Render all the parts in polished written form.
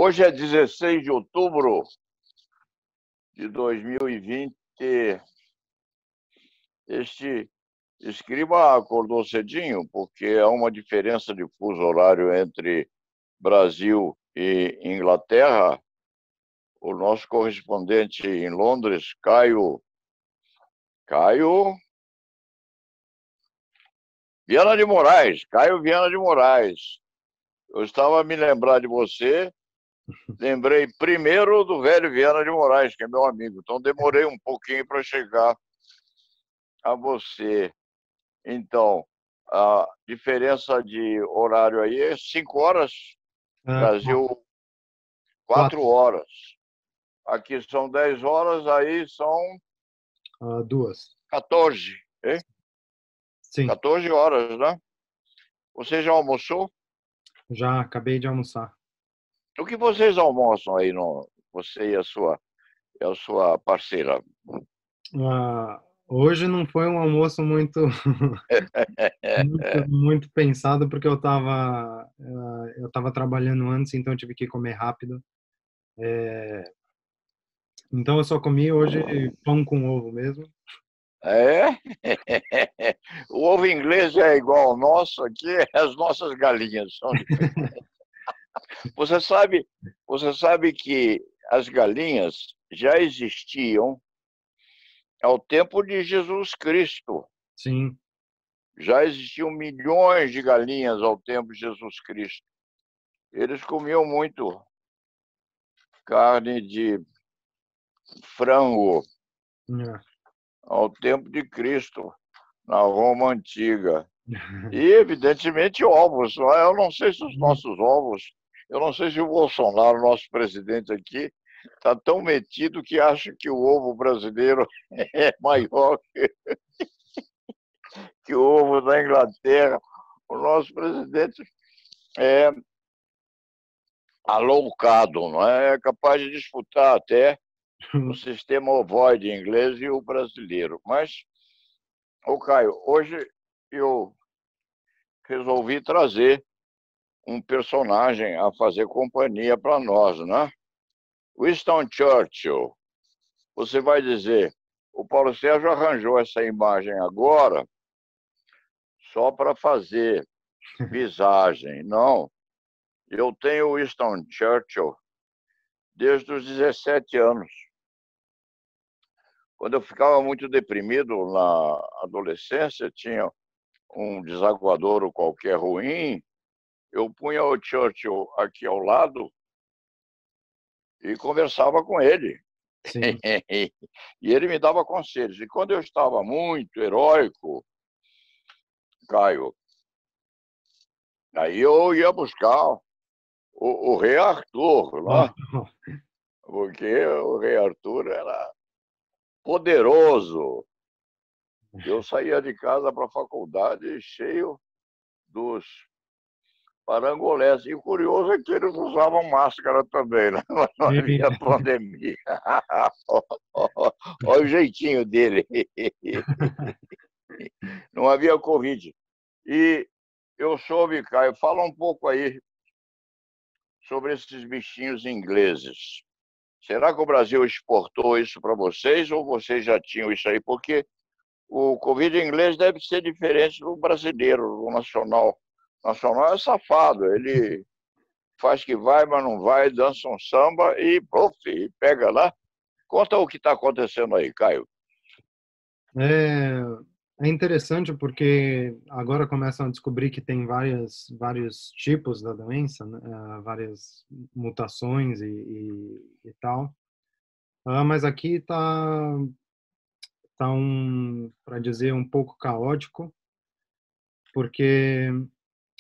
Hoje é 16 de outubro de 2020. Este escriba acordou cedinho, porque há uma diferença de fuso horário entre Brasil e Inglaterra. O nosso correspondente em Londres, Caio Viana de Moraes. Caio Viana de Moraes. Eu estava a me lembrar de você. Lembrei primeiro do velho Viana de Moraes, que é meu amigo. Então demorei um pouquinho para chegar a você. Então, a diferença de horário aí é 5 horas. Brasil, 4 horas. Aqui são 10 horas, aí são 2. 14. Hein? Sim. 14 horas, né? Você já almoçou? Já acabei de almoçar. O que vocês almoçam aí, você e a sua parceira? Hoje não foi um almoço muito pensado, porque eu tava trabalhando antes, então eu tive que comer rápido. Então eu só comi hoje pão com ovo mesmo. É? O ovo inglês é igual ao nosso aqui, as nossas galinhas são diferentes. Você sabe que as galinhas já existiam ao tempo de Jesus Cristo. Sim. Já existiam milhões de galinhas ao tempo de Jesus Cristo. Eles comiam muito carne de frango É. ao tempo de Cristo, na Roma Antiga. E, evidentemente, ovos. Eu não sei se os nossos ovos, eu não sei se o Bolsonaro, nosso presidente aqui, está tão metido que acha que o ovo brasileiro é maior que o ovo da Inglaterra. O nosso presidente é aloucado, não é? É capaz de disputar até o sistema ovoide inglês e o brasileiro. Mas, Caio, hoje eu resolvi trazer um personagem a fazer companhia para nós, né? Winston Churchill. Você vai dizer, o Paulo Sérgio arranjou essa imagem agora só para fazer visagem. Não, eu tenho Winston Churchill desde os 17 anos. Quando eu ficava muito deprimido na adolescência, tinha um desaguadouro qualquer ruim, eu punha o Churchill aqui ao lado e conversava com ele. Sim. E ele me dava conselhos. E quando eu estava muito heróico, Caio, aí eu ia buscar o rei Arthur, Ó, né? Porque o rei Arthur era poderoso. Eu saía de casa para a faculdade cheio dos parangolés. E o curioso é que eles usavam máscara também, né? Não sim. havia pandemia. Olha o jeitinho dele. Não havia Covid. E eu soube, Caio, fala um pouco aí sobre esses bichinhos ingleses. Será que o Brasil exportou isso para vocês ou vocês já tinham isso aí? Porque o Covid inglês deve ser diferente do brasileiro, do nacional. O nacional é safado, ele faz que vai, mas não vai, dança um samba e, puf, e pega lá. Conta o que está acontecendo aí, Caio. É, é interessante porque agora começam a descobrir que tem vários tipos da doença, né? Várias mutações e tal. Mas aqui para dizer, um pouco caótico, porque,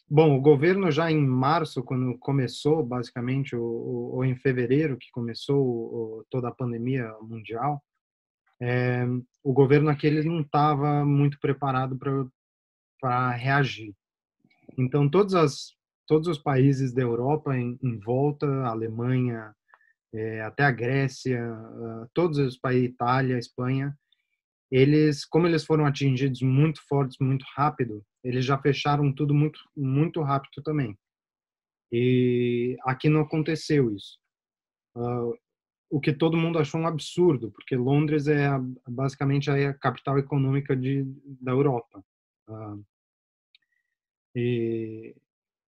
bom, o governo já em março, quando começou, basicamente, ou em fevereiro, que começou toda a pandemia mundial, o governo aqui ele não estava muito preparado para reagir. Então, todos os países da Europa em volta, a Alemanha, até a Grécia, todos os países, Itália, Espanha, como eles foram atingidos muito fortes, muito rápido, eles já fecharam tudo muito, muito rápido também. E aqui não aconteceu isso. O que todo mundo achou um absurdo, porque Londres é basicamente a capital econômica da Europa. Uh, e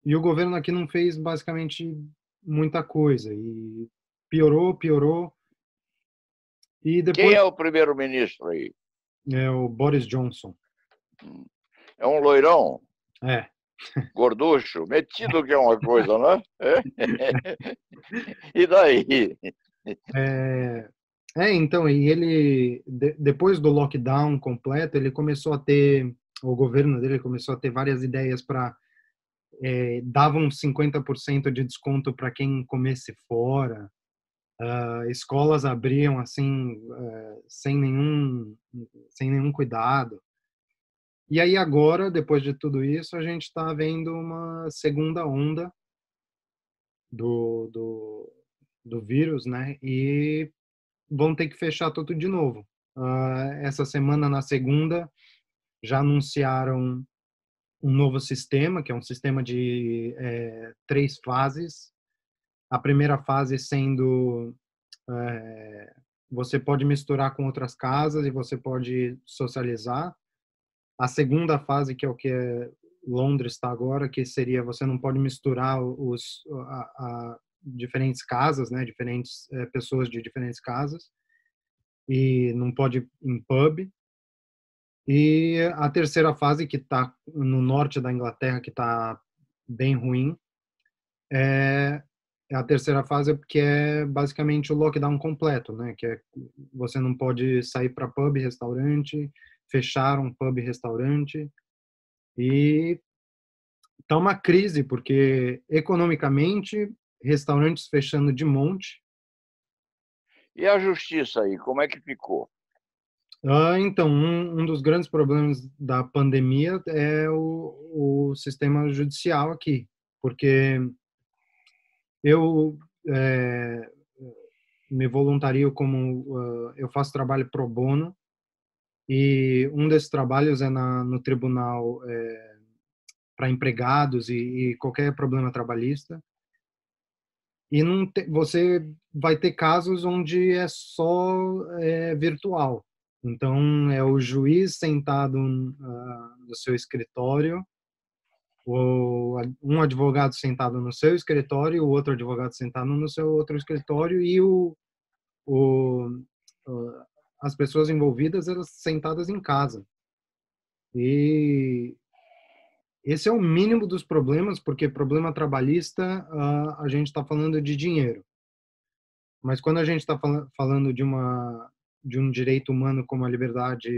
o governo aqui não fez basicamente muita coisa. E piorou. E Quem depois é o primeiro-ministro aí? é o Boris Johnson. É um loirão? É. Gorducho? Metido que é uma coisa, não é? E daí? Então, e ele, depois do lockdown completo, ele começou a ter, o governo dele começou a ter várias ideias para, davam 50% de desconto para quem comesse fora, escolas abriam assim, sem nenhum cuidado. E aí agora, depois de tudo isso, a gente está vendo uma segunda onda do, do, do vírus, né? E vão ter que fechar tudo de novo. Essa semana, na segunda, já anunciaram um novo sistema, que é um sistema de 3 fases. A primeira fase sendo você pode misturar com outras casas e você pode socializar. A segunda fase, que é o que Londres está agora, que seria você não pode misturar diferentes casas, né, diferentes pessoas de diferentes casas, e não pode ir em pub. E a terceira fase, que está no norte da Inglaterra, que está bem ruim, é a terceira fase, que é basicamente o lockdown completo, né? Que é você não pode sair para pub, restaurante, fechar um pub, restaurante, e tá uma crise porque economicamente restaurantes fechando de monte. E a justiça aí, como é que ficou? Então, um dos grandes problemas da pandemia é o sistema judicial aqui, porque eu me voluntario como eu faço trabalho pro bono, e um desses trabalhos é no tribunal para empregados e qualquer problema trabalhista. E não você vai ter casos onde é só virtual. Então, é o juiz sentado no seu escritório, ou um advogado sentado no seu escritório, o outro advogado sentado no seu outro escritório, e o, as pessoas envolvidas, elas sentadas em casa. E esse é o mínimo dos problemas, porque problema trabalhista, a gente está falando de dinheiro. Mas quando a gente está falando de um direito humano como a liberdade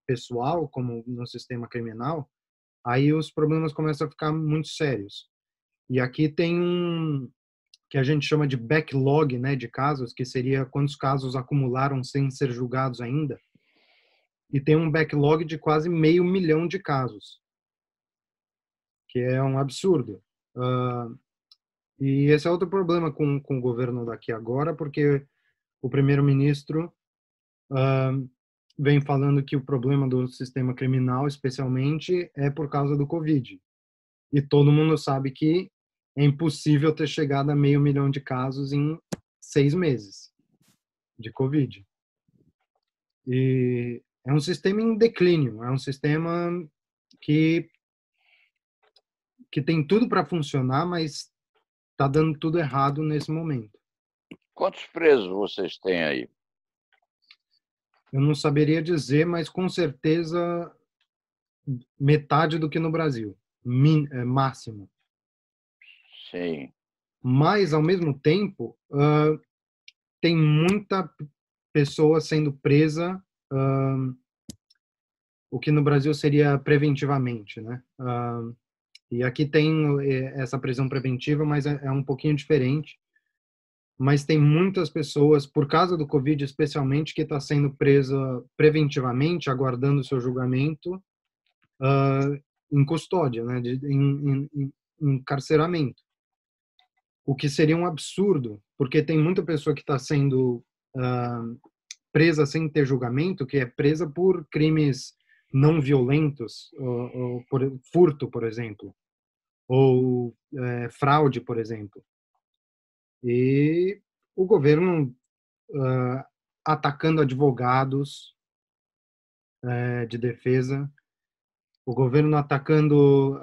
pessoal, como no sistema criminal, aí os problemas começam a ficar muito sérios. E aqui tem que a gente chama de backlog, né, de casos, que seria quantos casos acumularam sem ser julgados ainda. E tem um backlog de quase 500.000 de casos, que é um absurdo. E esse é outro problema com o governo daqui agora, porque o primeiro-ministro vem falando que o problema do sistema criminal, especialmente, é por causa do Covid. E todo mundo sabe que é impossível ter chegado a 500.000 de casos em 6 meses de Covid. E é um sistema em declínio, é um sistema que, que tem tudo para funcionar, mas está dando tudo errado nesse momento. Quantos presos vocês têm aí? Eu não saberia dizer, mas com certeza metade do que no Brasil, máximo. Sim. Mas, ao mesmo tempo, tem muita pessoa sendo presa, o que no Brasil seria preventivamente, né? E aqui tem essa prisão preventiva, mas é um pouquinho diferente. Mas tem muitas pessoas, por causa do Covid especialmente, que está sendo presa preventivamente, aguardando seu julgamento, em custódia, né? Em encarceramento. O que seria um absurdo, porque tem muita pessoa que está sendo presa sem ter julgamento, que é presa por crimes não violentos, ou por furto, por exemplo. ou fraude, por exemplo. E o governo atacando advogados de defesa, o governo atacando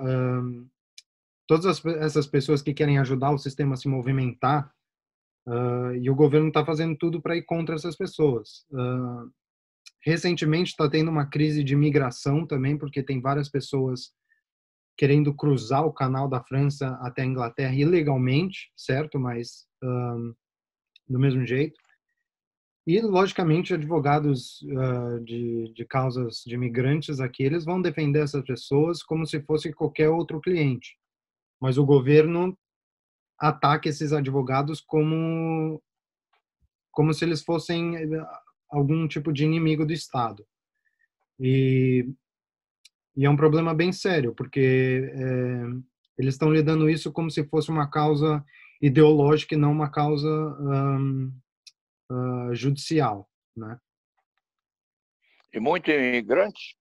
todas essas pessoas que querem ajudar o sistema a se movimentar, e o governo está fazendo tudo para ir contra essas pessoas. Recentemente está tendo uma crise de migração também, porque tem várias pessoas querendo cruzar o canal da França até a Inglaterra ilegalmente, certo? Mas do mesmo jeito. E, logicamente, advogados de causas de imigrantes aqui, eles vão defender essas pessoas como se fosse qualquer outro cliente. Mas o governo ataca esses advogados como se eles fossem algum tipo de inimigo do Estado. E, e é um problema bem sério, porque eles estão lidando isso como se fosse uma causa ideológica e não uma causa judicial, né? E muito imigrante.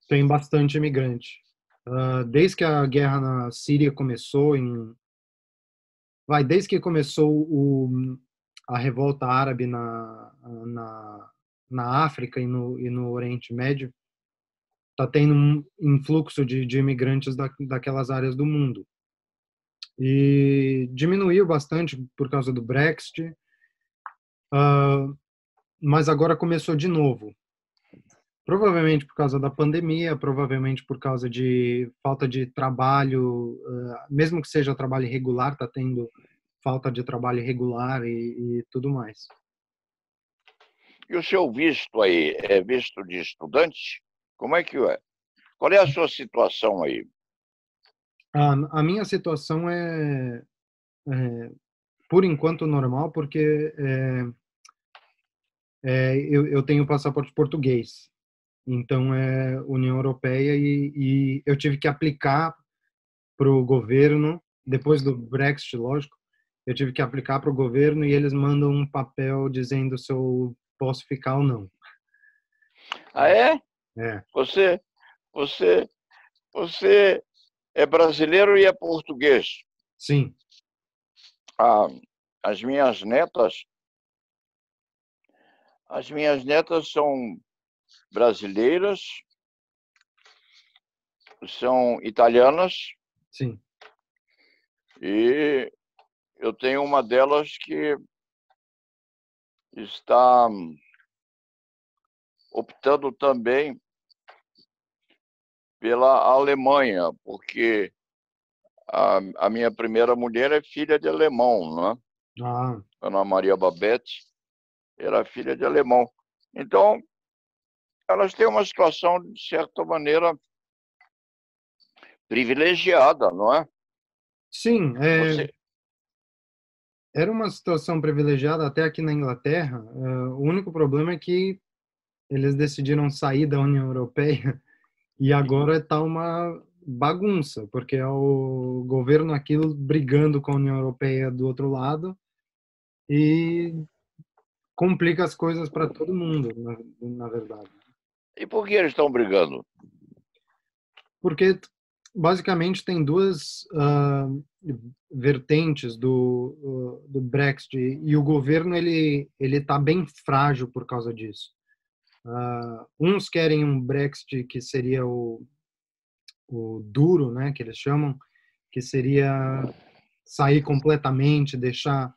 Tem bastante imigrante. Desde que a guerra na Síria começou, desde que começou a revolta árabe na África e no Oriente Médio, está tendo um influxo de imigrantes daquelas áreas do mundo. E diminuiu bastante por causa do Brexit, mas agora começou de novo. Provavelmente por causa da pandemia, provavelmente por causa de falta de trabalho, mesmo que seja trabalho irregular, está tendo falta de trabalho irregular e tudo mais. E o seu visto aí é visto de estudante? Como é que é? Qual é a sua situação aí? A minha situação por enquanto, normal, porque eu tenho passaporte português. Então, é União Europeia e eu tive que aplicar para o governo, depois do Brexit, lógico, eu tive que aplicar para o governo e eles mandam um papel dizendo se eu posso ficar ou não. Ah, é? É, Você, você, você é brasileiro e é português. sim, Ah, as minhas netas, as minhas netas são brasileiras, são italianas sim. e eu tenho uma delas que está optando também pela Alemanha, porque a minha primeira mulher é filha de alemão, né? Ah, Ana Maria Babette era filha de alemão. Então, elas têm uma situação, de certa maneira, privilegiada, não é? sim, Você, era uma situação privilegiada até aqui na Inglaterra. O único problema é que eles decidiram sair da União Europeia e agora está uma bagunça, porque é o governo aqui brigando com a União Europeia do outro lado e complica as coisas para todo mundo, na verdade. e por que eles estão brigando? Porque basicamente tem duas vertentes do Brexit e o governo ele está bem frágil por causa disso. Uns querem um Brexit que seria o duro, né, que eles chamam, que seria sair completamente, deixar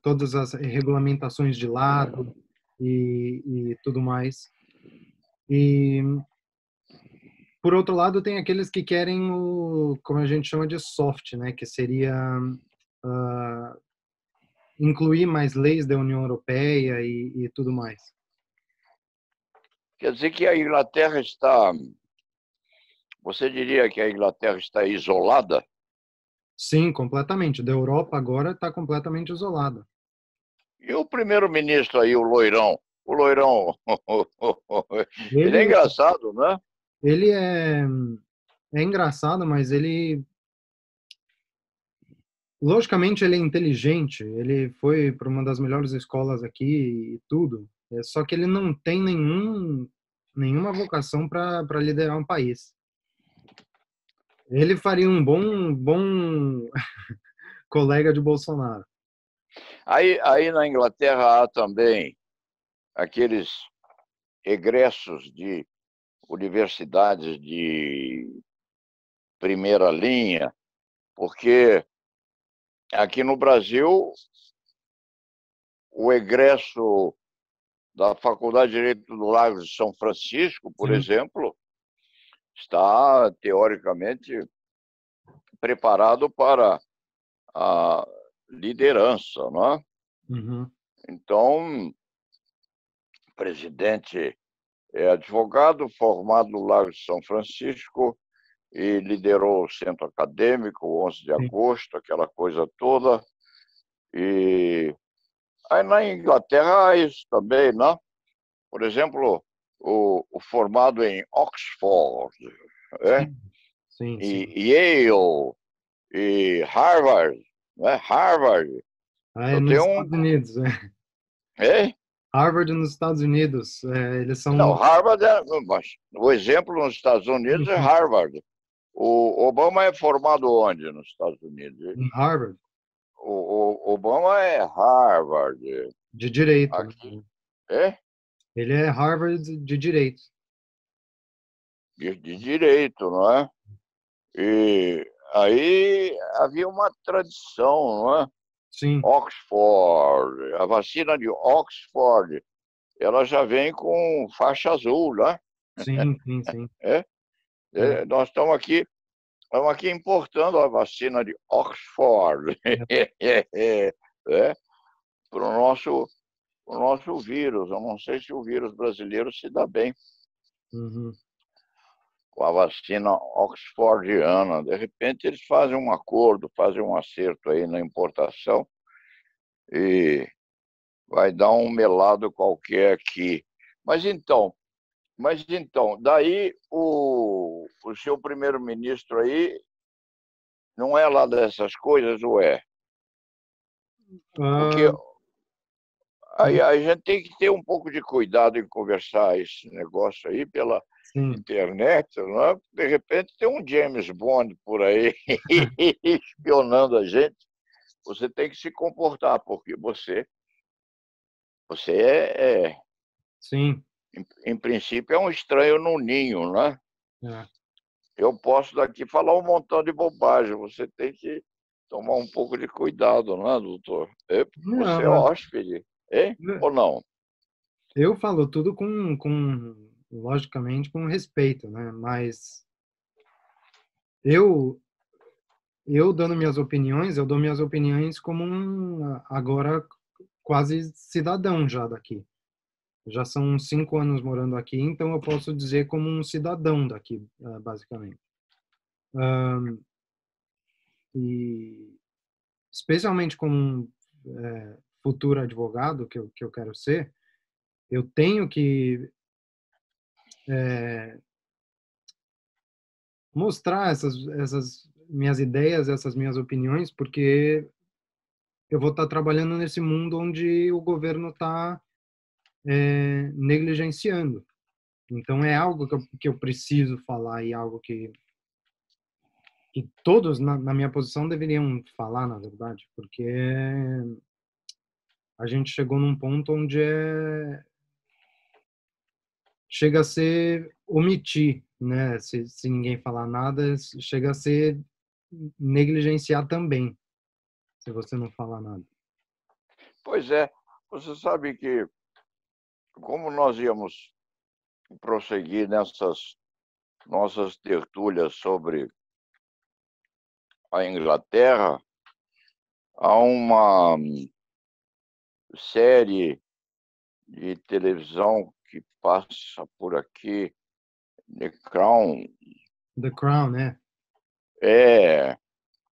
todas as regulamentações de lado e tudo mais. E por outro lado, tem aqueles que querem como a gente chama de soft, né, que seria uh, incluir mais leis da União Europeia e tudo mais. Quer dizer que a Inglaterra está. Você diria que a Inglaterra está isolada? Sim, completamente. Da Europa agora está completamente isolada. E o primeiro-ministro aí, o Loirão? O Loirão, ele é Ele, engraçado, né? ele é engraçado, mas ele, logicamente, ele é inteligente. Ele foi para uma das melhores escolas aqui e tudo. Só que ele não tem nenhuma vocação para liderar um país. Ele faria um bom colega de Bolsonaro. Aí na Inglaterra há também aqueles egressos de universidades de primeira linha, porque aqui no Brasil o egresso da Faculdade de Direito do Largo de São Francisco, por Sim. exemplo, está teoricamente preparado para a liderança, não é? Uhum. Então, o presidente é advogado formado no Largo de São Francisco e liderou o centro acadêmico, o 11 de Sim. agosto, aquela coisa toda. E aí na Inglaterra há isso também, né? Por exemplo, o formado em Oxford, é? Sim. Sim, sim. E Yale, e Harvard, né? Harvard. Ah, é Eu nos tenho Estados Unidos, é. é? Harvard nos Estados Unidos, eles Não, são... Harvard mas o exemplo nos Estados Unidos Sim, é sim. Harvard. O Obama é formado onde nos Estados Unidos? Em Harvard, O Obama é Harvard. de direito, né? Aqui é Ele é Harvard de direito. de direito, não é? E aí havia uma tradição, não é? Sim, Oxford, a vacina de Oxford, ela já vem com faixa azul, né? sim, sim, sim. É? É, Nós estamos aqui importando a vacina de Oxford, é. é, para o nosso vírus. Eu não sei se o vírus brasileiro se dá bem Uhum. com a vacina oxfordiana. De repente, eles fazem um acordo, fazem um acerto aí na importação e vai dar um melado qualquer aqui. Mas então, daí o seu primeiro-ministro aí não é lá dessas coisas, ou é? Porque Ah, aí a gente tem que ter um pouco de cuidado em conversar esse negócio aí pela sim, internet, não é? De repente tem um James Bond por aí espionando a gente. Você tem que se comportar, porque você sim. em princípio, é um estranho no ninho, né? É. Eu posso daqui falar um montão de bobagem, você tem que tomar um pouco de cuidado, né, doutor? Você é Não, hóspede, hein? Ou não? eu falo tudo logicamente, com respeito, né? Mas eu, eu dando minhas opiniões, eu dou minhas opiniões como agora quase cidadão já daqui. Já são 5 anos morando aqui, então eu posso dizer como um cidadão daqui, basicamente. E especialmente como um futuro advogado que eu quero ser, eu tenho que mostrar essas minhas ideias, essas minhas opiniões, porque eu vou estar trabalhando nesse mundo onde o governo está negligenciando. Então é algo que eu preciso falar e algo que todos na minha posição deveriam falar, na verdade, porque a gente chegou num ponto onde chega a ser omitir, né? Se ninguém falar nada, chega a ser negligenciar também, se você não falar nada. Pois é, você sabe que, como nós íamos prosseguir nessas nossas tertúlias sobre a Inglaterra, há uma série de televisão que passa por aqui, The Crown. The Crown, né? É,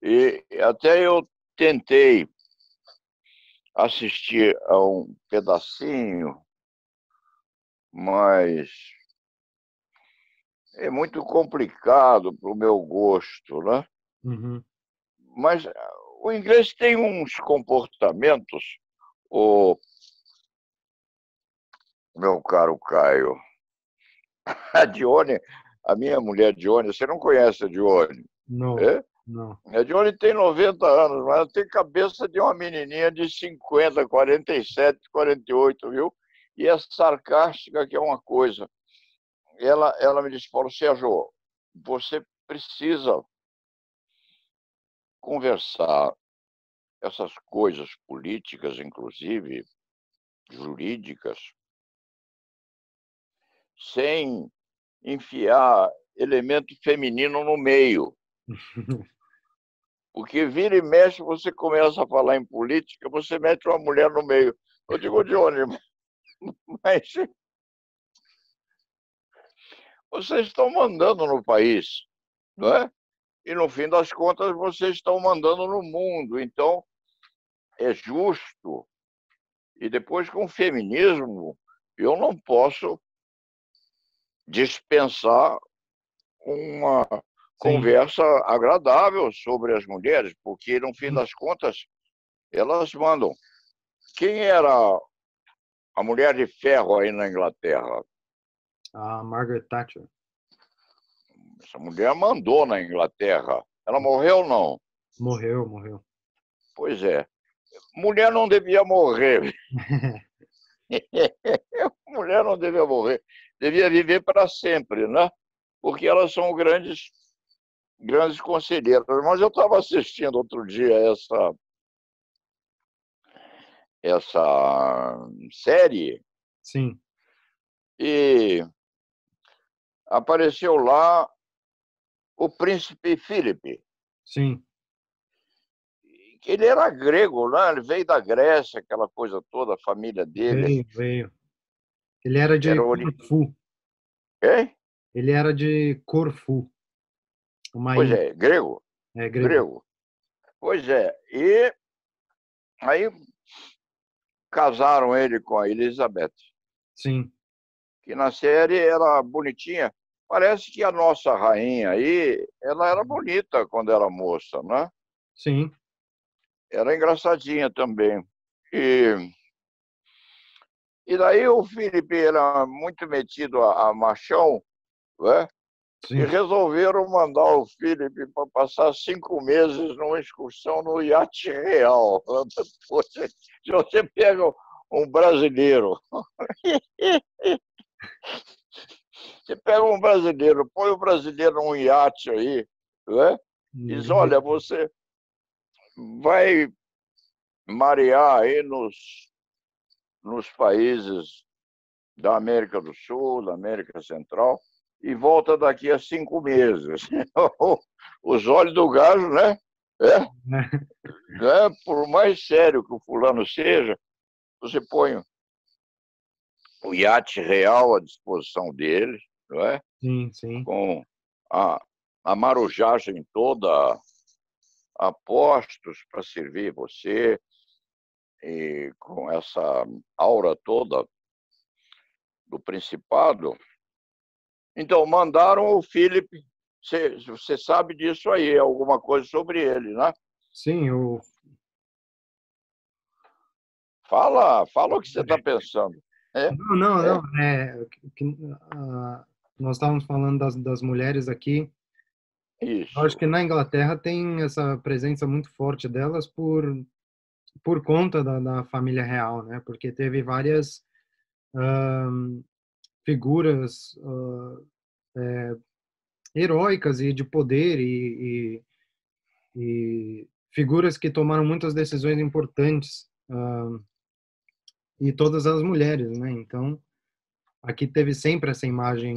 e até eu tentei assistir a um pedacinho, mas é muito complicado para o meu gosto, né? Uhum. Mas o inglês tem uns comportamentos, o meu caro Caio. A Dione, a minha mulher Dione, você não conhece a Dione? Não, É? não. A Dione tem 90 anos, mas ela tem cabeça de uma menininha de 50, 47, 48, viu? E é sarcástica, que é uma coisa. Ela me disse, Paulo Sérgio, você precisa conversar essas coisas políticas, inclusive jurídicas, sem enfiar elemento feminino no meio. Porque vira e mexe, você começa a falar em política, você mete uma mulher no meio. Eu digo, Johnny, mas vocês estão mandando no país, não é? E no fim das contas, vocês estão mandando no mundo. Então, é justo. E depois, com o feminismo, eu não posso dispensar uma Sim. conversa agradável sobre as mulheres, porque, no fim das contas, elas mandam. Quem era a mulher de ferro aí na Inglaterra? A Margaret Thatcher. Essa mulher mandou na Inglaterra. Ela morreu ou não? Morreu, morreu. Pois é. Mulher não devia morrer. Mulher não devia morrer. Devia viver para sempre, né? Porque elas são grandes, grandes conselheiras. Mas eu estava assistindo outro dia essa série Sim, e apareceu lá o príncipe Filipe. sim. Ele era grego, né? Ele veio da Grécia, aquela coisa toda, a família dele. Veio, veio. Ele era de Era Corfu. Hein? Ele era de Corfu, uma Pois ilha. é, grego, É grego. grego. Pois é, e aí casaram ele com a Elizabeth, Sim, que na série era bonitinha. Parece que a nossa rainha aí, ela era bonita quando era moça, né? sim, Era engraçadinha também. E daí o Felipe era muito metido a machão, né? E sim. resolveram mandar o Felipe para passar 5 meses numa excursão no iate real. Se você pega um brasileiro, você pega um brasileiro, põe o brasileiro num iate aí, né? Diz, olha, você vai marear aí nos países da América do Sul, da América Central, e volta daqui a 5 meses. Os olhos do gajo, né? Por mais sério que o fulano seja, você põe o iate real à disposição dele, não é? Sim, sim. Com a marujagem toda a postos para servir você, e com essa aura toda do Principado. Então, mandaram o Felipe. Você sabe disso aí, alguma coisa sobre ele, né? Sim, o... Fala o que você está pensando. É, Não, não, é não. Nós estávamos falando das mulheres aqui. Eu acho isso. que na Inglaterra tem essa presença muito forte delas por conta da família real, né? Porque teve várias figuras heróicas e de poder e figuras que tomaram muitas decisões importantes, e todas as mulheres, né? Então, aqui teve sempre essa imagem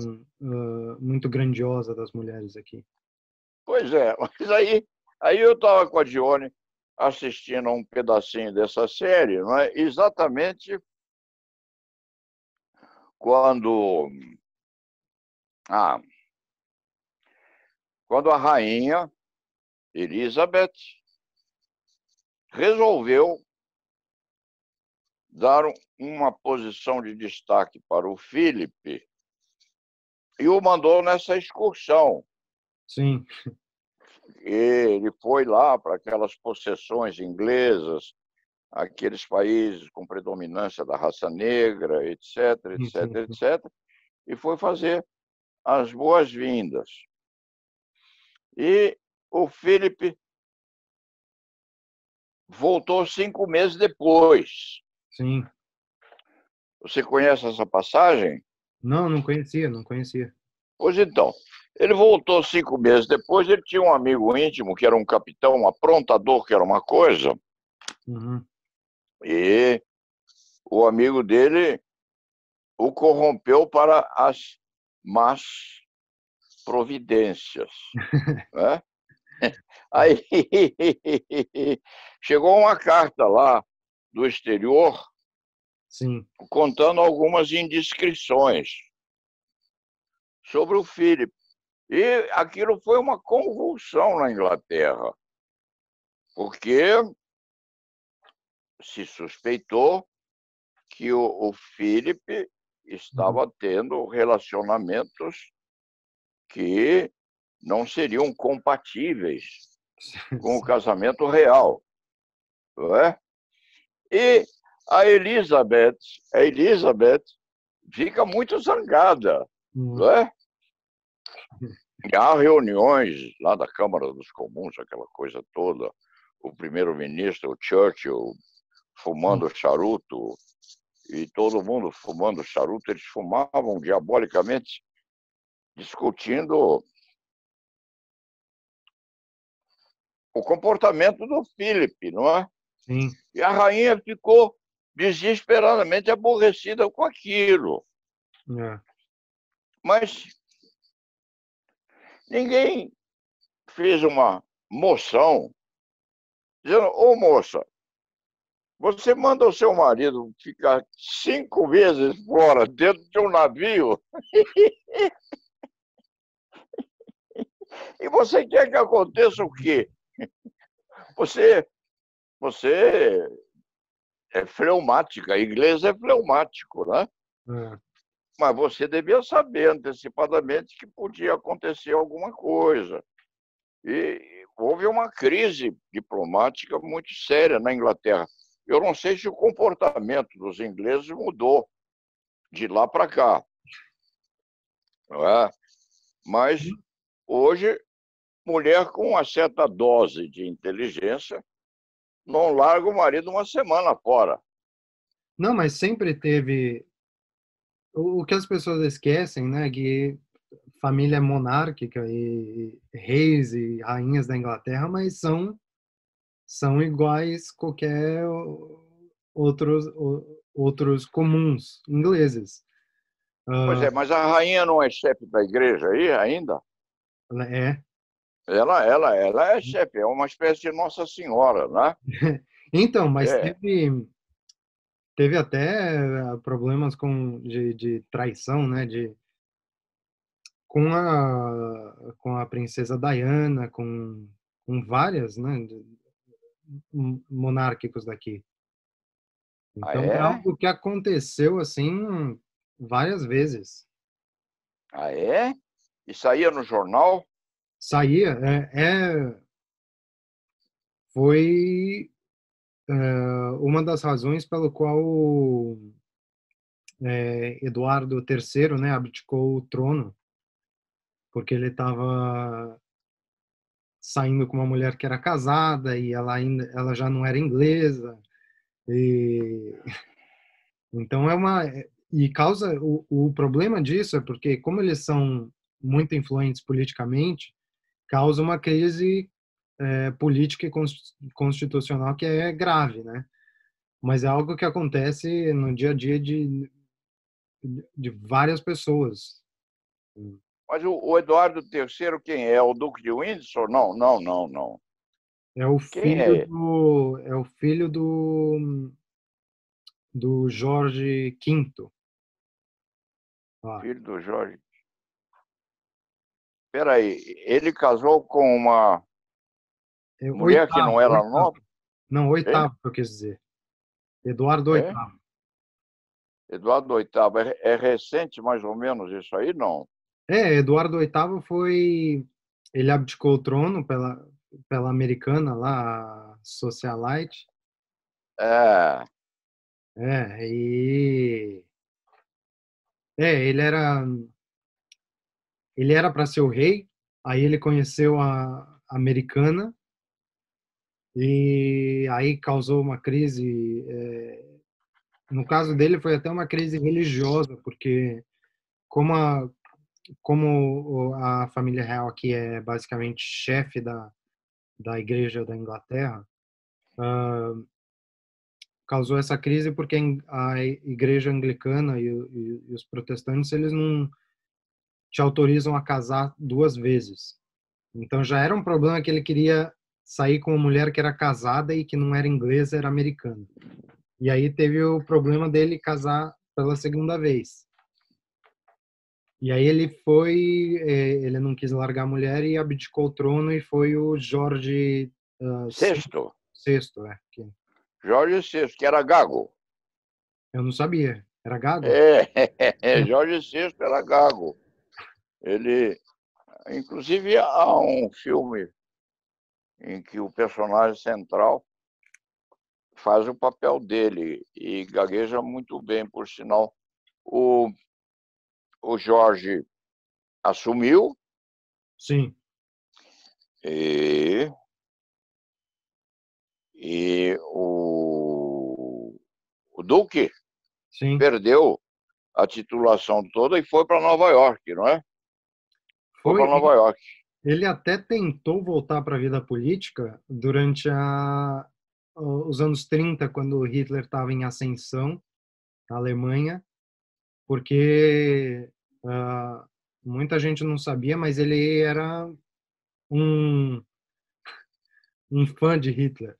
muito grandiosa das mulheres aqui. Pois é, mas aí eu estava com a Dione assistindo a um pedacinho dessa série, não é? Exatamente quando a, quando a rainha Elizabeth resolveu dar uma posição de destaque para o Felipe e o mandou nessa excursão. Sim, Ele foi lá para aquelas possessões inglesas, aqueles países com predominância da raça negra, etc, sim, etc, sim, sim. etc, e foi fazer as boas-vindas. E o Felipe voltou 5 meses depois. Sim. Você conhece essa passagem? Não, não conhecia, não conhecia. Pois então, ele voltou 5 meses depois. Ele tinha um amigo íntimo que era um capitão, um aprontador, que era uma coisa, Uhum. e o amigo dele o corrompeu para as más providências, né? Aí chegou uma carta lá do exterior Sim. contando algumas indiscrições sobre o Philip. E aquilo foi uma convulsão na Inglaterra, porque se suspeitou que o Philip Uhum. estava tendo relacionamentos que não seriam compatíveis com o Sim. casamento real, não é? E a Elizabeth fica muito zangada, Uhum. não é? E há reuniões lá da Câmara dos Comuns, aquela coisa toda, o primeiro-ministro, o Churchill, Sim. fumando charuto, e todo mundo fumando charuto. Eles fumavam diabolicamente, discutindo o comportamento do Philip, não é? Sim. E a rainha ficou desesperadamente aborrecida com aquilo. É. Mas ninguém fez uma moção dizendo: ô moça, você manda o seu marido ficar 5 vezes fora dentro de um navio e você quer que aconteça o quê? Você, você é fleumática, inglês é fleumático, né? É. Mas você devia saber antecipadamente que podia acontecer alguma coisa. E houve uma crise diplomática muito séria na Inglaterra. Eu não sei se o comportamento dos ingleses mudou de lá para cá, não é? Mas hoje, mulher com uma certa dose de inteligência não larga o marido uma semana fora. Não, mas sempre teve. O que as pessoas esquecem, né, que família monárquica e reis e rainhas da Inglaterra, mas são iguais qualquer outros comuns ingleses. Pois Ah, é, mas a rainha não é chefe da igreja aí ainda? ela é. Ela é chefe, é uma espécie de Nossa Senhora, né? Então, mas É. teve até problemas de traição, né, com a princesa Diana, com várias, né, monárquicos daqui. Ah, Então é é? algo que aconteceu assim várias vezes. Ah, é? E saía no jornal? Saía, foi uma das razões pelo qual Eduardo III, né, abdicou o trono, porque ele estava saindo com uma mulher que era casada e ela já não era inglesa e então e causa o problema disso é porque como eles são muito influentes politicamente, causa uma crise política e constitucional que é grave, né? Mas é algo que acontece no dia a dia de várias pessoas. Mas o Eduardo III, quem é? O Duque de Windsor? Não, não, não, não. Quem é? É o filho do Jorge V. Ó, Filho do Jorge. Espera aí, ele casou com uma é mulher que não era oitavo. nobre? Não, Hein? oitavo, que eu quis dizer. Eduardo É? oitavo. Eduardo VIII. É recente, mais ou menos, isso aí? Não. Eduardo oitavo foi. Ele abdicou o trono pela americana lá, a socialite. É. É, e. É, ele era. Ele era para ser o rei, aí ele conheceu americana, e aí causou uma crise. No caso dele, foi até uma crise religiosa, porque como a família real aqui é basicamente chefe da Igreja da Inglaterra, causou essa crise porque a Igreja Anglicana e os protestantes, eles não te autorizam a casar duas vezes. Então já era um problema que ele queria sair com uma mulher que era casada e que não era inglesa, era americana. E aí teve o problema dele casar pela segunda vez. E aí ele não quis largar a mulher e abdicou o trono e foi o Jorge Sexto. VI, Jorge VI, que era gago. eu não sabia. Era gago? Jorge VI era gago. Ele, inclusive, há um filme em que o personagem central faz o papel dele e gagueja muito bem, por sinal. O Jorge assumiu Sim, e o Duque sim. perdeu a titulação toda e foi para Nova York, não é? Foi Foi. para Nova York. Ele até tentou voltar para a vida política durante os anos 30, quando Hitler estava em ascensão na Alemanha, porque muita gente não sabia, mas ele era um, um fã de Hitler.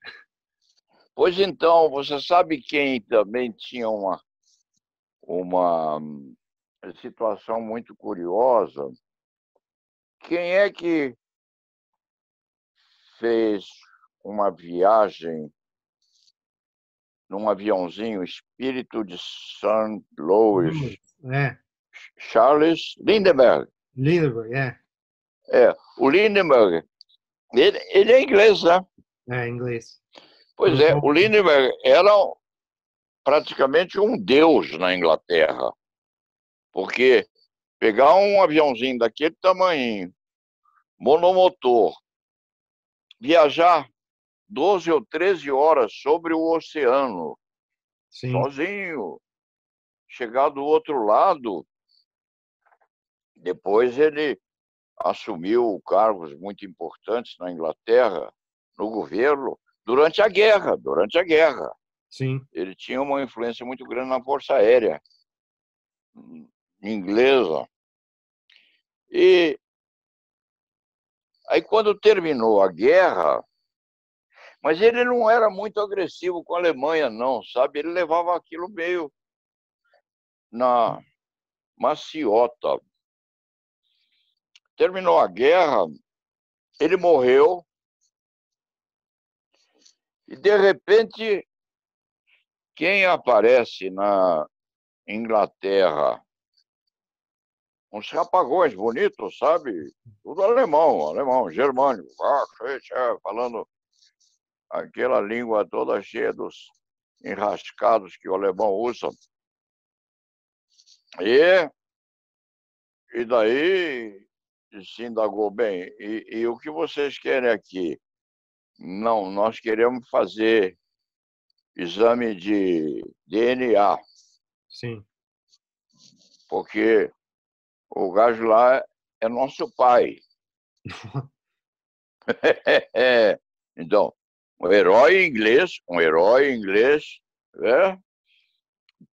Pois então, você sabe quem também tinha uma situação muito curiosa? Quem é que fez uma viagem num aviãozinho Espírito de St. Louis? É, Charles Lindbergh. Lindbergh, O Lindbergh, ele é inglês, né? é inglês. Pois é, o Lindbergh era praticamente um deus na Inglaterra, porque pegar um aviãozinho daquele tamanho, monomotor, viajar 12 ou 13 horas sobre o oceano, Sim, sozinho, chegar do outro lado, depois ele assumiu cargos muito importantes na Inglaterra, no governo, durante a guerra. sim, Ele tinha uma influência muito grande na Força Aérea inglesa. E aí, quando terminou a guerra, mas ele não era muito agressivo com a Alemanha, não, sabe? Ele levava aquilo meio na maciota. Terminou a guerra, ele morreu e, de repente, quem aparece na Inglaterra? Uns rapagões bonitos, sabe? Tudo alemão, germânico, falando aquela língua toda cheia dos enrascados que o alemão usa. E daí se indagou bem. E o que vocês querem aqui? Não, nós queremos fazer exame de DNA, sim. porque o gajo lá é nosso pai. Então, um herói inglês, né?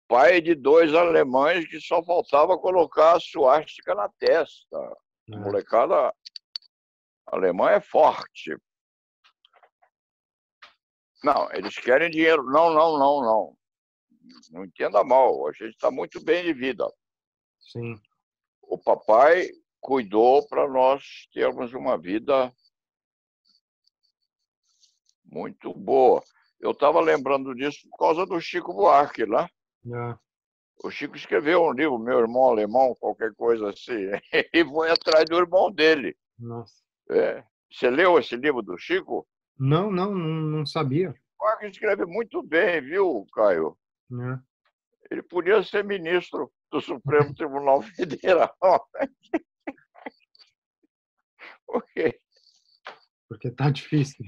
Pai de dois alemães que só faltava colocar a suástica na testa. A molecada alemã é forte. Não, eles querem dinheiro. Não. Não entenda mal, a gente está muito bem de vida. Sim. O papai cuidou para nós termos uma vida muito boa. Eu estava lembrando disso por causa do Chico Buarque, né? O Chico escreveu um livro, Meu Irmão Alemão, qualquer coisa assim, e foi atrás do irmão dele. Nossa. Você leu esse livro do Chico? Não sabia. O Buarque escreve muito bem, viu, Caio? Ele podia ser ministro do Supremo Tribunal Federal. Porque porque tá difícil.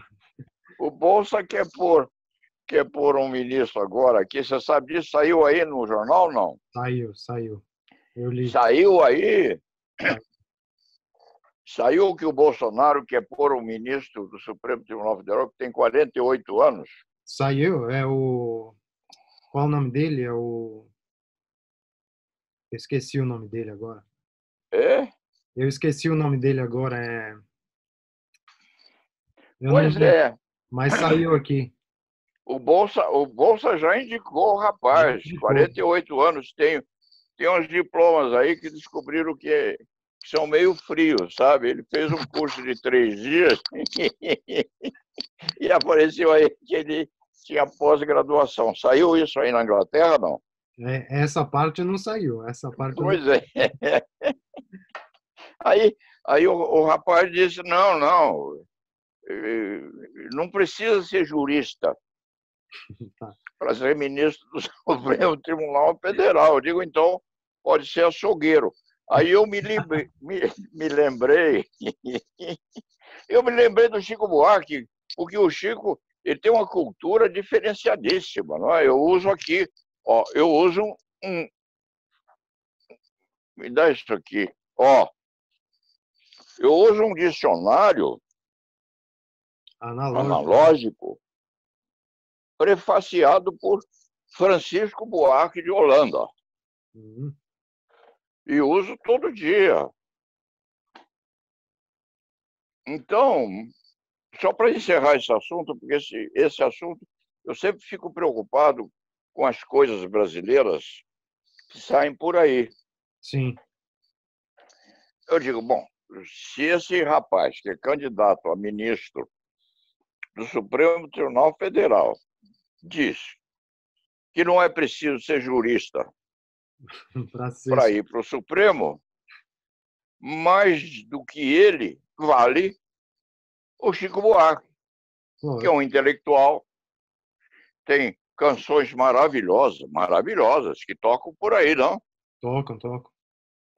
O Bolsa quer pôr um ministro agora aqui. Você sabe disso? Saiu aí no jornal, não? Saiu. Eu li. Saiu aí. Saiu. Saiu que o Bolsonaro quer pôr um ministro do Supremo Tribunal Federal que tem 48 anos. Saiu, Qual o nome dele? Eu esqueci o nome dele agora. É? Eu esqueci o nome dele agora, Eu não Pois vi, é. mas saiu aqui. O Bolsa já indicou o rapaz, 48 anos, tem uns diplomas aí que descobriram que são meio frios, sabe? Ele fez um curso de 3 dias e apareceu aí que ele tinha pós-graduação. Saiu isso aí na Inglaterra, não? Essa parte não saiu. Essa parte não... Pois é. Aí o rapaz disse, não precisa ser jurista Tá. para ser ministro do Supremo Tribunal Federal. Eu digo, então, pode ser açougueiro. Aí eu me lembrei, eu me lembrei do Chico Buarque, porque o Chico ele tem uma cultura diferenciadíssima. Não é? Eu uso aqui, ó, eu uso me dá isso aqui, ó, eu uso um dicionário analógico prefaciado por Francisco Buarque de Holanda. Uhum. E uso todo dia. Então, só para encerrar esse assunto, porque esse assunto, eu sempre fico preocupado com as coisas brasileiras que saem por aí. Sim. Eu digo, bom, se esse rapaz, que é candidato a ministro do Supremo Tribunal Federal, diz que não é preciso ser jurista para ir para o Supremo, mais do que ele vale o Chico Buarque, que é um intelectual, tem canções maravilhosas, que tocam por aí, não? Tocam.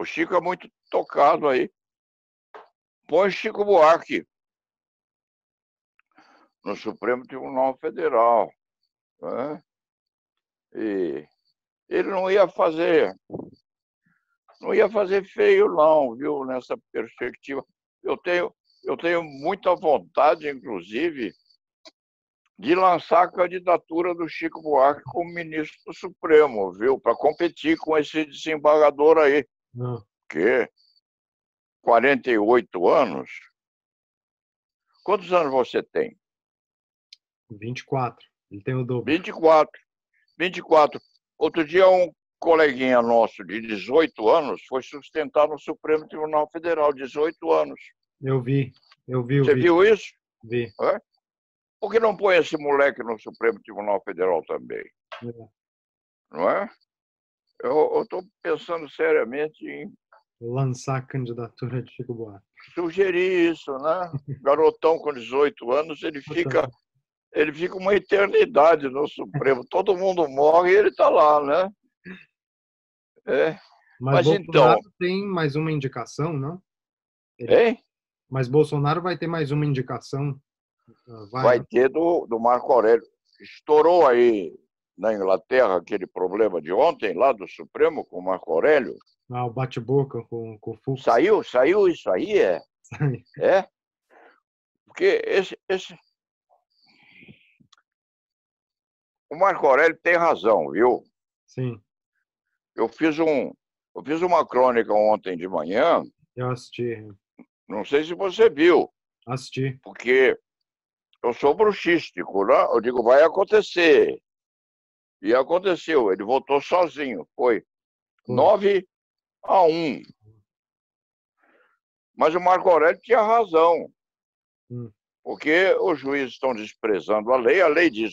O Chico é muito tocado aí. Põe Chico Buarque no Supremo Tribunal Federal. Né? E ele não ia fazer feio, não, viu, nessa perspectiva. Eu tenho muita vontade, inclusive, de lançar a candidatura do Chico Buarque como ministro do Supremo, viu, para competir com esse desembargador aí. Não. Que 48 anos. Quantos anos você tem? 24. Ele tem o dobro. 24. Outro dia, um coleguinha nosso de 18 anos foi sustentar no Supremo Tribunal Federal, 18 anos. Eu vi. Você viu isso? Vi. É? Por que não põe esse moleque no Supremo Tribunal Federal também? Não é? Eu estou pensando seriamente em lançar a candidatura de Chico Buarque. Sugerir isso, né? Garotão com 18 anos, ele fica uma eternidade no Supremo. Todo mundo morre e ele está lá, né? Mas Bolsonaro então tem mais uma indicação, não? Mas Bolsonaro vai ter mais uma indicação? Vai ter do Marco Aurélio. Estourou aí na Inglaterra aquele problema de ontem, lá do Supremo, com o Marco Aurélio. O bate-boca com o Fux. Saiu isso aí, É? Porque o Marco Aurélio tem razão, viu? Sim. Eu fiz uma crônica ontem de manhã. Eu assisti. Não sei se você viu. Assisti. Porque eu sou bruxístico, né? Eu digo, vai acontecer. E aconteceu. Ele votou sozinho. Foi 9-1. Mas o Marco Aurélio tinha razão. Porque os juízes estão desprezando a lei diz,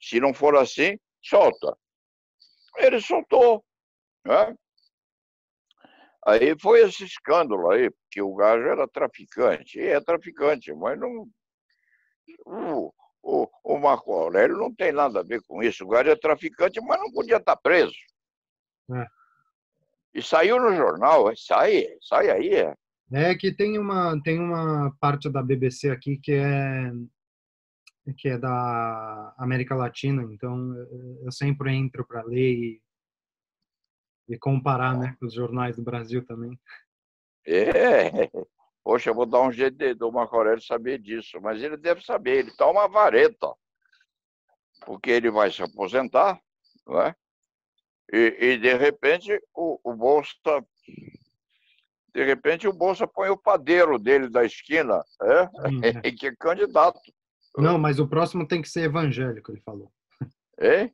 se não for assim, solta. Ele soltou. Né? Aí foi esse escândalo aí, porque o gajo era traficante. E é traficante, mas não... O Marco Aurélio não tem nada a ver com isso. O gajo é traficante, mas não podia estar preso. E saiu no jornal, sai aí. É que tem uma parte da BBC aqui que é da América Latina, então eu sempre entro para ler e comparar, né, com os jornais do Brasil também. É, poxa, eu vou dar um jeito do Marco Aurélio saber disso, mas ele deve saber, ele está uma vareta, porque ele vai se aposentar, não é? E de repente o Bolsa, de repente o Bolsa põe o padeiro dele da esquina, Sim, é. que é candidato, Não, mas o próximo tem que ser evangélico, ele falou. hein?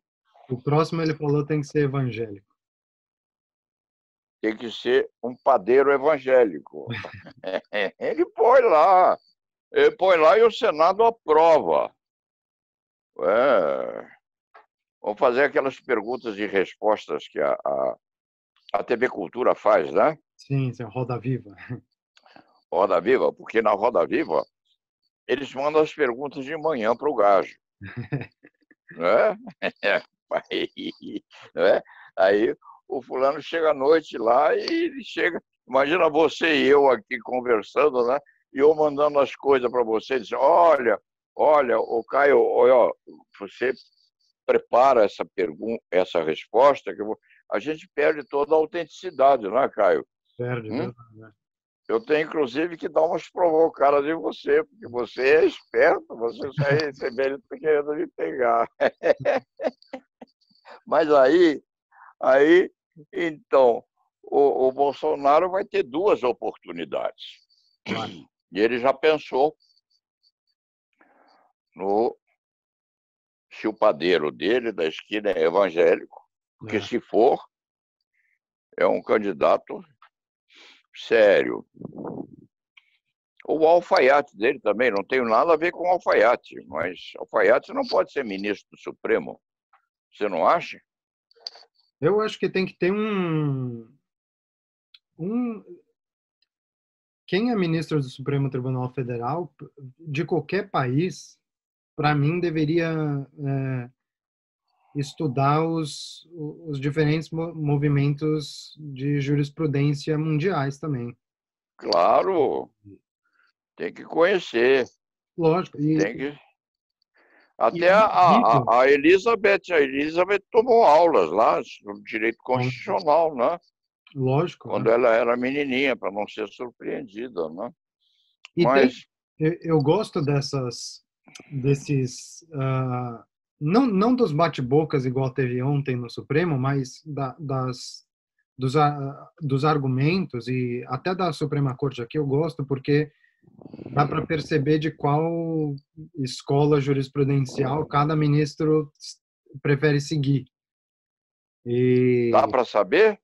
O próximo ele falou tem que ser evangélico. Tem que ser um padeiro evangélico. Ele põe lá e o Senado aprova. É, vamos fazer aquelas perguntas e respostas que a TV Cultura faz, né? Sim, sim, Roda Viva. Roda Viva, porque na Roda Viva eles mandam as perguntas de manhã para o gajo, né? Aí, né? Aí o fulano chega à noite lá e ele chega. Imagina você e eu aqui conversando, né? E eu mandando as coisas para você, dizendo, olha, o Caio, olha, você prepara essa pergunta, essa resposta, a gente perde toda a autenticidade, né, Caio? Perde, Hum? verdade. Né? Eu tenho, inclusive, que dar umas provocadas em você, porque você é esperto, você sai recebendo querendo me pegar. Mas aí então, o Bolsonaro vai ter duas oportunidades. Vai. E ele já pensou no se o padeiro dele, da esquina, é evangélico, porque É. se for, é um candidato sério. O alfaiate dele também, não tem nada a ver com o alfaiate, mas alfaiate não pode ser ministro do Supremo. Você não acha? Eu acho que tem que ter um. Quem é ministro do Supremo Tribunal Federal, de qualquer país, para mim, deveria estudar os diferentes movimentos de jurisprudência mundiais também. Claro, tem que conhecer, Lógico. tem que. E Até eu duvido. a Elizabeth tomou aulas lá sobre direito constitucional, né? Lógico. Quando ela era menininha, para não ser surpreendida, né? E tem, Mas, eu gosto desses, não dos bate-bocas igual teve ontem no Supremo, mas dos argumentos e até da Suprema Corte aqui eu gosto porque dá para perceber de qual escola jurisprudencial cada ministro prefere seguir. dá E para saber?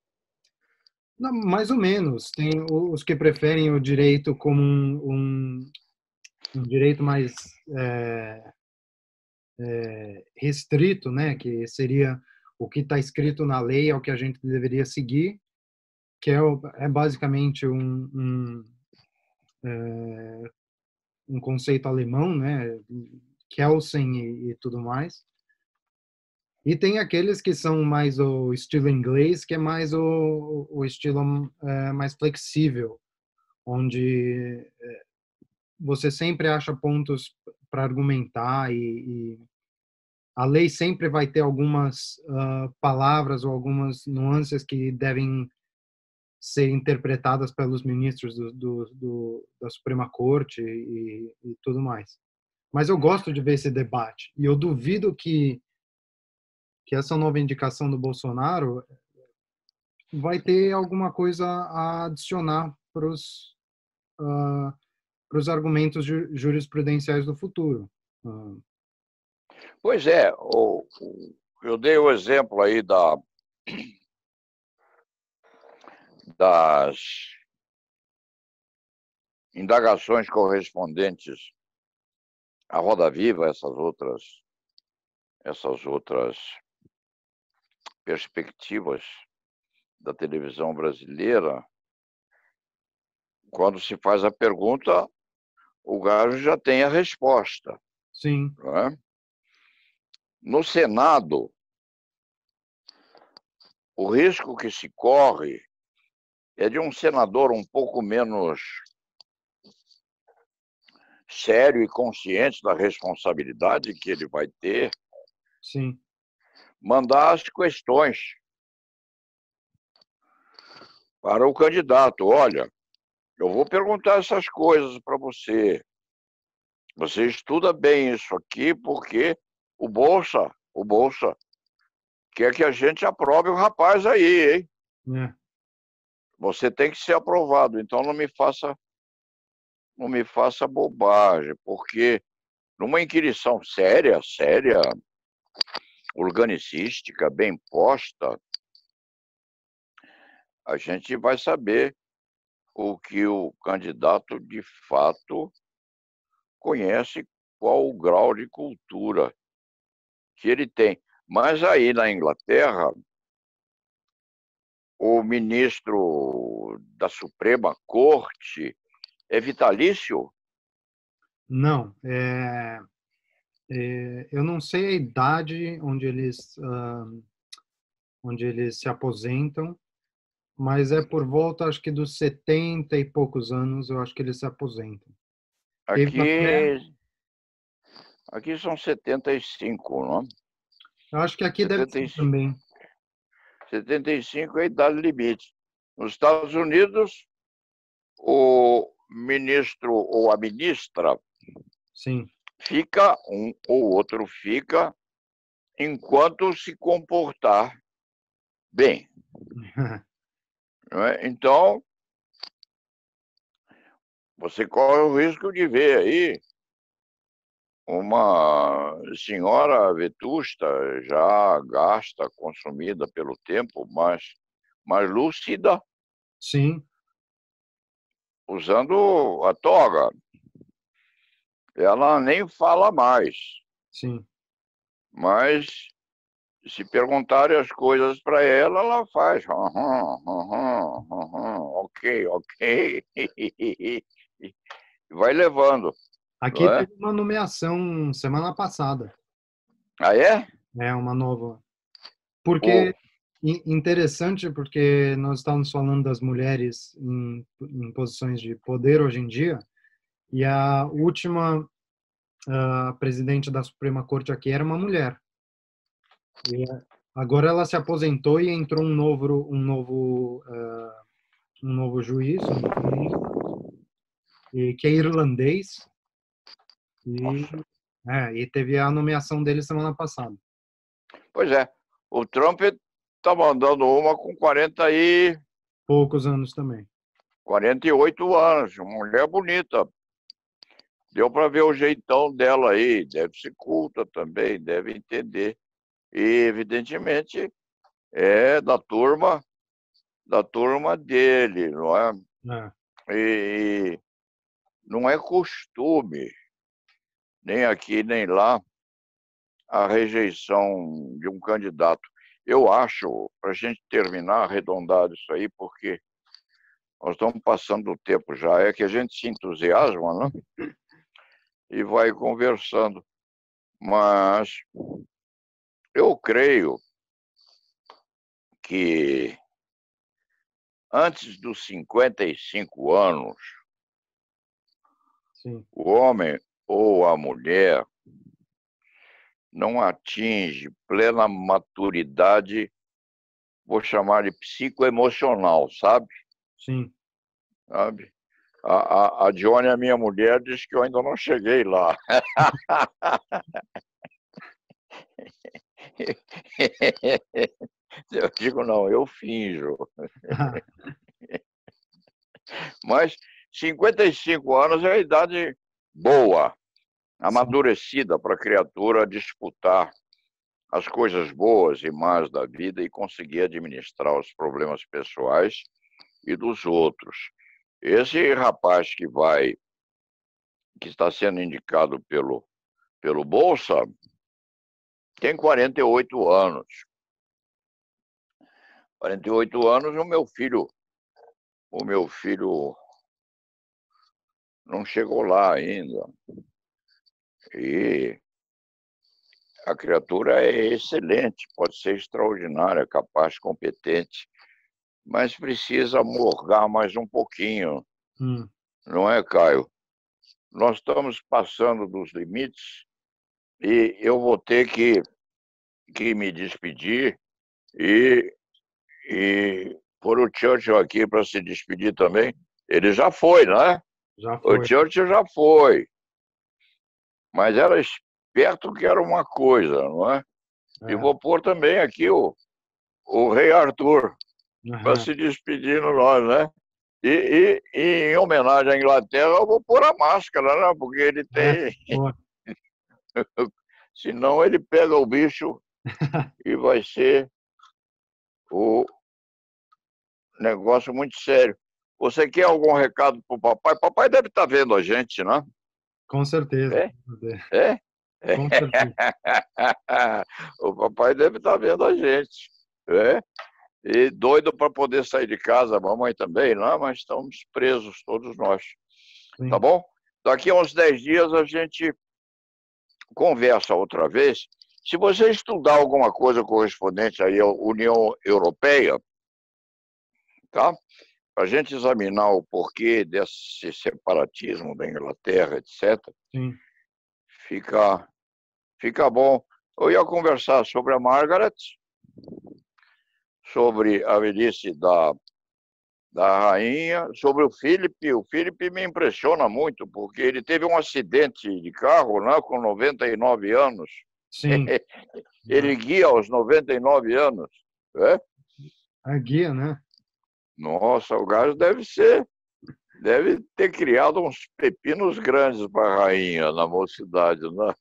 não, mais ou menos, tem os que preferem o direito como um direito mais restrito, né, que seria o que está escrito na lei é o que a gente deveria seguir, que é basicamente um conceito alemão, né, Kelsen e tudo mais. E tem aqueles que são mais o estilo inglês, que é mais o estilo mais flexível, onde você sempre acha pontos para argumentar e a lei sempre vai ter algumas palavras ou algumas nuances que devem ser interpretadas pelos ministros da Suprema Corte e tudo mais. Mas eu gosto de ver esse debate e eu duvido que essa nova indicação do Bolsonaro vai ter alguma coisa a adicionar para os argumentos jurisprudenciais do futuro. Pois é, eu dei o exemplo aí das indagações correspondentes à Roda Viva, essas outras perspectivas da televisão brasileira. Quando se faz a pergunta, o gajo já tem a resposta. Sim, Né? No Senado, o risco que se corre é de um senador um pouco menos sério e consciente da responsabilidade que ele vai ter, Sim. mandar as questões para o candidato. Olha, eu vou perguntar essas coisas para você. Você estuda bem isso aqui porque o Bolsa quer que a gente aprove o rapaz aí, hein? É. Você tem que ser aprovado, então não me faça bobagem, porque numa inquirição séria, organicística, bem posta, a gente vai saber o que o candidato de fato conhece, qual o grau de cultura que ele tem. Mas aí na Inglaterra, o ministro da Suprema Corte é vitalício? Não, eu não sei a idade onde eles se aposentam, mas é por volta, acho que dos 70 e poucos anos, eu acho que eles se aposentam. Teve até, Aqui são 75, não? eu acho que aqui deve ser 75, também. 75 é a idade limite. Nos Estados Unidos, o ministro ou a ministra Sim. fica, um ou outro fica, enquanto se comportar bem. Não é? Então, você corre o risco de ver aí uma senhora vetusta, já gasta, consumida pelo tempo, mas lúcida, Sim, usando a toga. Ela nem fala mais, sim. mas se perguntarem as coisas para ela, ela faz. Aham, aham, aham, ok, ok. Vai levando, Aqui não é? teve uma nomeação semana passada, Ah, é? né, uma nova. O, Porque interessante, porque nós estamos falando das mulheres em posições de poder hoje em dia, e a última presidente da Suprema Corte aqui era uma mulher. E agora ela se aposentou e entrou um novo juiz, um novo ministro, e que é irlandês, e, nossa, e teve a nomeação dele semana passada. pois é, o Trump está mandando uma com Poucos anos também. 48 anos, uma mulher bonita. Deu para ver o jeitão dela aí, deve ser culta também, deve entender. E, evidentemente, é da turma dele, não é? É, E não é costume, nem aqui nem lá, a rejeição de um candidato. Eu acho, para a gente terminar, arredondar isso aí, porque nós estamos passando o tempo já, é que a gente se entusiasma, né? E vai conversando. Mas eu creio que antes dos 55 anos, sim. o homem ou a mulher não atinge plena maturidade, vou chamar de psicoemocional, sabe? Sim. Sabe? A Johnny, a minha mulher, diz que eu ainda não cheguei lá. Eu digo, não, eu finjo. Mas 55 anos é a idade boa, Sim. amadurecida para a criatura disputar as coisas boas e más da vida e conseguir administrar os problemas pessoais e dos outros. Esse rapaz que está sendo indicado pelo Bolsa, tem 48 anos. 48 anos, o meu filho não chegou lá ainda. E a criatura é excelente, pode ser extraordinária, capaz, competente. mas precisa morgar mais um pouquinho, Hum. não é, Caio? Nós estamos passando dos limites e eu vou ter que me despedir e pôr o Churchill aqui para se despedir também. Ele já foi, né? Já O foi. Churchill já foi, mas era esperto que era uma coisa, não é? E É. vou pôr também aqui o Rei Arthur para Aham. se despedir no nós, né? E em homenagem à Inglaterra, eu vou pôr a máscara, né? Porque ele É, tem. boa. Senão ele pega o bicho e vai ser o negócio muito sério. Você quer algum recado para o papai? Papai deve estar vendo a gente, né? Com certeza. É? É? Com certeza. O papai deve estar vendo a gente. É? E doido para poder sair de casa, a mamãe também, lá, mas estamos presos todos nós. Tá Sim. bom? Daqui a uns 10 dias a gente conversa outra vez. Se você estudar alguma coisa correspondente aí à União Europeia, tá? Para a gente examinar o porquê desse separatismo da Inglaterra, etc., Sim. fica bom. Eu ia conversar sobre a Margaret, sobre a velhice da rainha, sobre o Philip. O Philip me impressiona muito, porque ele teve um acidente de carro, né, com 99 anos. Sim. Ele guia aos 99 anos. É? A guia, né? Nossa, o gajo deve ter criado uns pepinos grandes para a rainha na mocidade, né?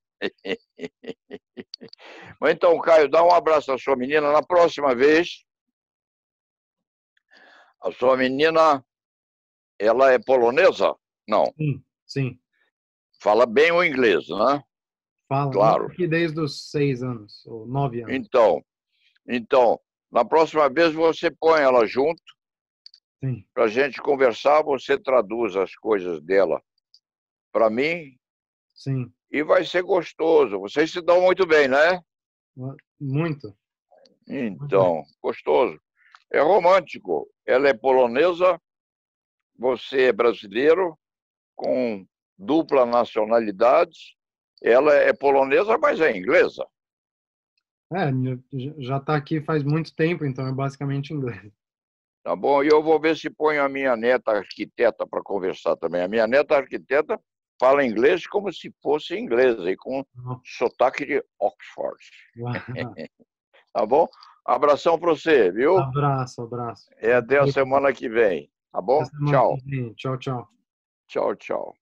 Mas então, Caio, dá um abraço à sua menina. Na próxima vez, a sua menina, ela é polonesa? Não. Sim, sim. Fala bem o inglês, né? Fala. Moro Claro. aqui desde os 6 anos, ou 9 anos. Então, na próxima vez você põe ela junto Sim, para a gente conversar, você traduz as coisas dela para mim sim. e vai ser gostoso. Vocês se dão muito bem, né? Muito. Muito bem. Então, gostoso. É romântico. Ela é polonesa, você é brasileiro, com dupla nacionalidade. Ela é polonesa, mas é inglesa. É, já está aqui faz muito tempo, então é basicamente inglês. Tá bom? E eu vou ver se ponho a minha neta arquiteta para conversar também. A minha neta arquiteta fala inglês como se fosse inglesa e com sotaque de Oxford. Tá bom? Abração para você, viu? Abraço, abraço. E até a semana que vem. Tá Até bom? semana que Tchau. vem. Tchau, tchau. Tchau, tchau.